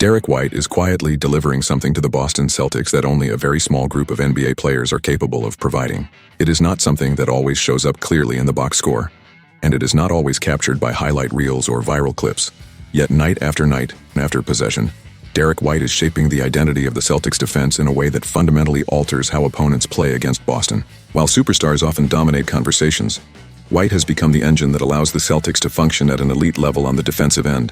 Derrick White is quietly delivering something to the Boston Celtics that only a very small group of NBA players are capable of providing. It is not something that always shows up clearly in the box score, and it is not always captured by highlight reels or viral clips. Yet night after possession, Derrick White is shaping the identity of the Celtics defense in a way that fundamentally alters how opponents play against Boston. While superstars often dominate conversations, White has become the engine that allows the Celtics to function at an elite level on the defensive end,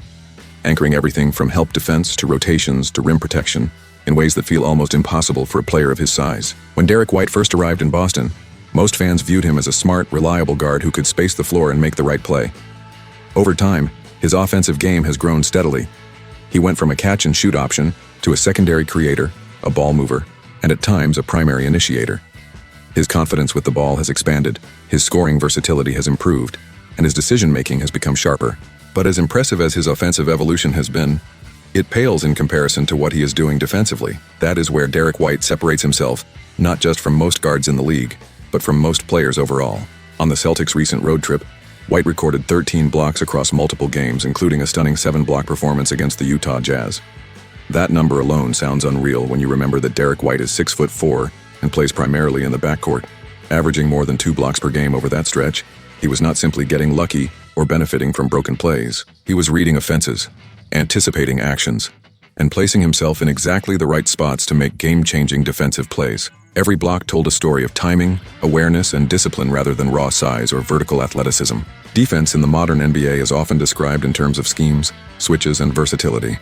anchoring everything from help defense to rotations to rim protection in ways that feel almost impossible for a player of his size. When Derrick White first arrived in Boston, most fans viewed him as a smart, reliable guard who could space the floor and make the right play. Over time, his offensive game has grown steadily. He went from a catch-and-shoot option to a secondary creator, a ball mover, and at times a primary initiator. His confidence with the ball has expanded, his scoring versatility has improved, and his decision-making has become sharper. But as impressive as his offensive evolution has been, it pales in comparison to what he is doing defensively. That is where Derrick White separates himself, not just from most guards in the league, but from most players overall. On the Celtics' recent road trip, White recorded 13 blocks across multiple games, including a stunning 7-block performance against the Utah Jazz. That number alone sounds unreal when you remember that Derrick White is 6'4" and plays primarily in the backcourt. Averaging more than 2 blocks per game over that stretch, he was not simply getting lucky or benefiting from broken plays. He was reading offenses, anticipating actions, and placing himself in exactly the right spots to make game-changing defensive plays. Every block told a story of timing, awareness, and discipline rather than raw size or vertical athleticism. Defense in the modern NBA is often described in terms of schemes, switches, and versatility.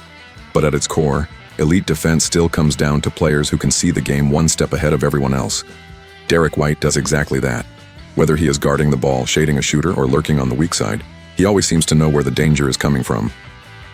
But at its core, elite defense still comes down to players who can see the game one step ahead of everyone else. Derrick White does exactly that. Whether he is guarding the ball, shading a shooter, or lurking on the weak side, he always seems to know where the danger is coming from.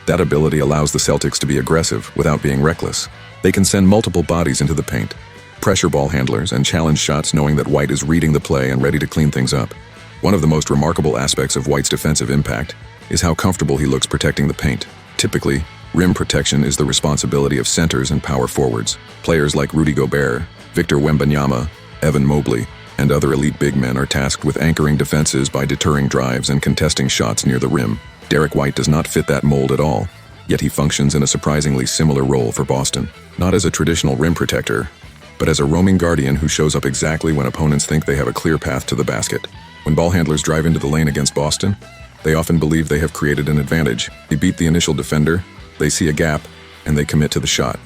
That ability allows the Celtics to be aggressive without being reckless. They can send multiple bodies into the paint, pressure ball handlers, and challenge shots knowing that White is reading the play and ready to clean things up. One of the most remarkable aspects of White's defensive impact is how comfortable he looks protecting the paint. Typically, rim protection is the responsibility of centers and power forwards. Players like Rudy Gobert, Victor Wembanyama, Evan Mobley, and other elite big men are tasked with anchoring defenses by deterring drives and contesting shots near the rim. Derrick White does not fit that mold at all, yet he functions in a surprisingly similar role for Boston. Not as a traditional rim protector, but as a roaming guardian who shows up exactly when opponents think they have a clear path to the basket. When ball handlers drive into the lane against Boston, they often believe they have created an advantage. They beat the initial defender, they see a gap, and they commit to the shot.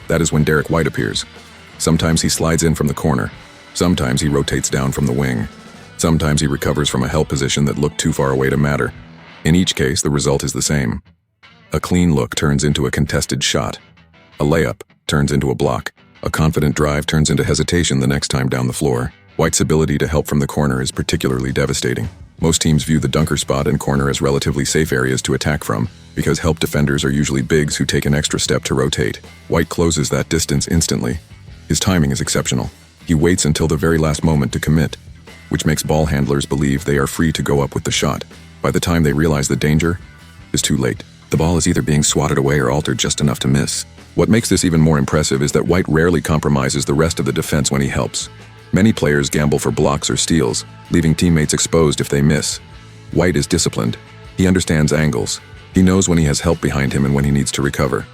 That is when Derrick White appears. Sometimes he slides in from the corner. Sometimes he rotates down from the wing. Sometimes he recovers from a help position that looked too far away to matter. In each case, the result is the same. A clean look turns into a contested shot. A layup turns into a block. A confident drive turns into hesitation the next time down the floor. White's ability to help from the corner is particularly devastating. Most teams view the dunker spot and corner as relatively safe areas to attack from, because help defenders are usually bigs who take an extra step to rotate. White closes that distance instantly. His timing is exceptional. He waits until the very last moment to commit, which makes ball handlers believe they are free to go up with the shot. By the time they realize the danger, it's too late. The ball is either being swatted away or altered just enough to miss. What makes this even more impressive is that White rarely compromises the rest of the defense when he helps. Many players gamble for blocks or steals, leaving teammates exposed if they miss. White is disciplined. He understands angles. He knows when he has help behind him and when he needs to recover.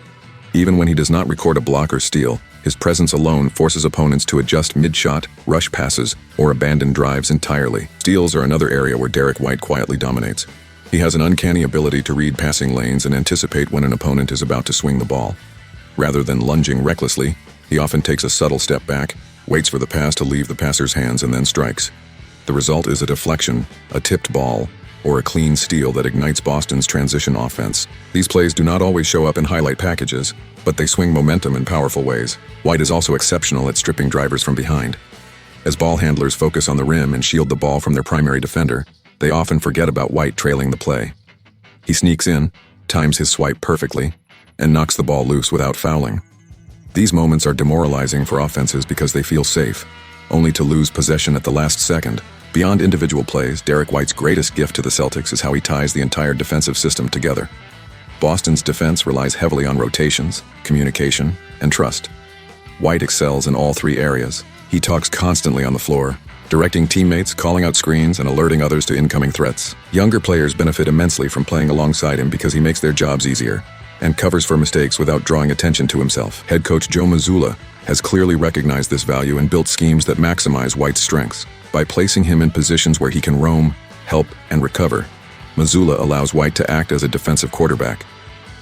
Even when he does not record a block or steal, his presence alone forces opponents to adjust mid-shot, rush passes, or abandon drives entirely. Steals are another area where Derrick White quietly dominates. He has an uncanny ability to read passing lanes and anticipate when an opponent is about to swing the ball. Rather than lunging recklessly, he often takes a subtle step back, waits for the pass to leave the passer's hands, and then strikes. The result is a deflection, a tipped ball, or a clean steal that ignites Boston's transition offense. These plays do not always show up in highlight packages, but they swing momentum in powerful ways. White is also exceptional at stripping drivers from behind. As ball handlers focus on the rim and shield the ball from their primary defender, they often forget about White trailing the play. He sneaks in, times his swipe perfectly, and knocks the ball loose without fouling. These moments are demoralizing for offenses because they feel safe, only to lose possession at the last second. Beyond individual plays, Derrick White's greatest gift to the Celtics is how he ties the entire defensive system together. Boston's defense relies heavily on rotations, communication, and trust. White excels in all three areas. He talks constantly on the floor, directing teammates, calling out screens, and alerting others to incoming threats. Younger players benefit immensely from playing alongside him because he makes their jobs easier. and covers for mistakes without drawing attention to himself. Head coach Joe Mazzulla has clearly recognized this value and built schemes that maximize White's strengths. By placing him in positions where he can roam, help, and recover, Mazzulla allows White to act as a defensive quarterback.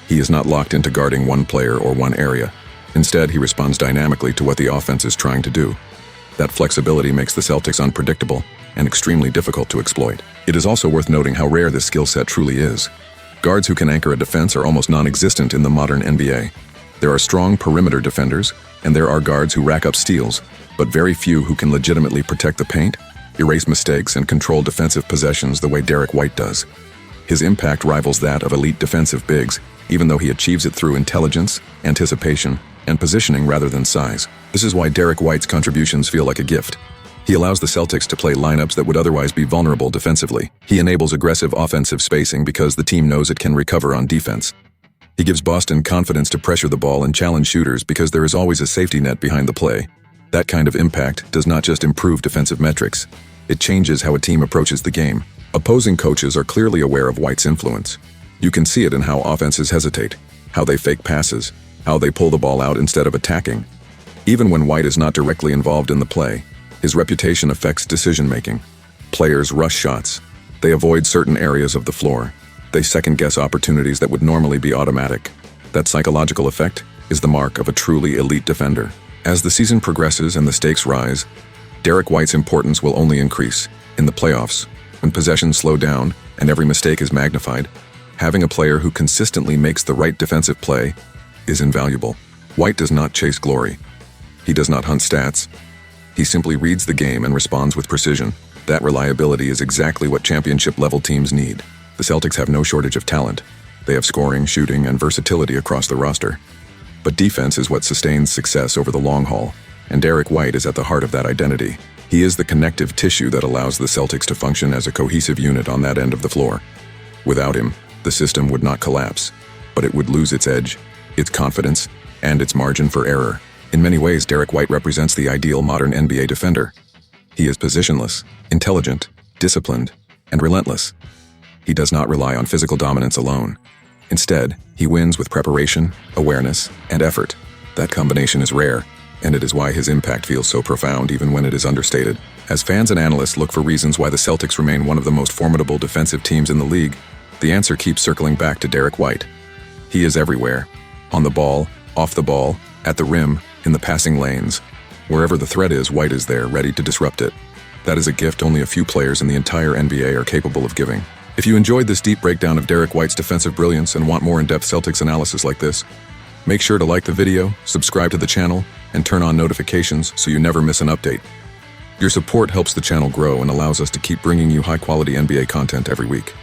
He is not locked into guarding one player or one area. Instead, he responds dynamically to what the offense is trying to do. That flexibility makes the Celtics unpredictable and extremely difficult to exploit. It is also worth noting how rare this skill set truly is. Guards who can anchor a defense are almost non-existent in the modern NBA. There are strong perimeter defenders, and there are guards who rack up steals, but very few who can legitimately protect the paint, erase mistakes, and control defensive possessions the way Derrick White does. His impact rivals that of elite defensive bigs, even though he achieves it through intelligence, anticipation, and positioning rather than size. This is why Derrick White's contributions feel like a gift. He allows the Celtics to play lineups that would otherwise be vulnerable defensively. He enables aggressive offensive spacing because the team knows it can recover on defense. He gives Boston confidence to pressure the ball and challenge shooters because there is always a safety net behind the play. That kind of impact does not just improve defensive metrics, it changes how a team approaches the game. Opposing coaches are clearly aware of White's influence. You can see it in how offenses hesitate, how they fake passes, how they pull the ball out instead of attacking. Even when White is not directly involved in the play, his reputation affects decision-making. Players rush shots. They avoid certain areas of the floor. They second-guess opportunities that would normally be automatic. That psychological effect is the mark of a truly elite defender. As the season progresses and the stakes rise, Derrick White's importance will only increase. In the playoffs, when possessions slow down and every mistake is magnified, having a player who consistently makes the right defensive play is invaluable. White does not chase glory. He does not hunt stats. He simply reads the game and responds with precision. That reliability is exactly what championship-level teams need. The Celtics have no shortage of talent. They have scoring, shooting, and versatility across the roster. But defense is what sustains success over the long haul, and Derrick White is at the heart of that identity. He is the connective tissue that allows the Celtics to function as a cohesive unit on that end of the floor. Without him, the system would not collapse, but it would lose its edge, its confidence, and its margin for error. In many ways, Derrick White represents the ideal modern NBA defender. He is positionless, intelligent, disciplined, and relentless. He does not rely on physical dominance alone. Instead, he wins with preparation, awareness, and effort. That combination is rare, and it is why his impact feels so profound even when it is understated. As fans and analysts look for reasons why the Celtics remain one of the most formidable defensive teams in the league, the answer keeps circling back to Derrick White. He is everywhere. On the ball, off the ball, at the rim, in the passing lanes. Wherever the threat is, White is there, ready to disrupt it. That is a gift only a few players in the entire NBA are capable of giving. If you enjoyed this deep breakdown of Derrick White's defensive brilliance and want more in-depth Celtics analysis like this, make sure to like the video, subscribe to the channel, and turn on notifications so you never miss an update. Your support helps the channel grow and allows us to keep bringing you high-quality NBA content every week.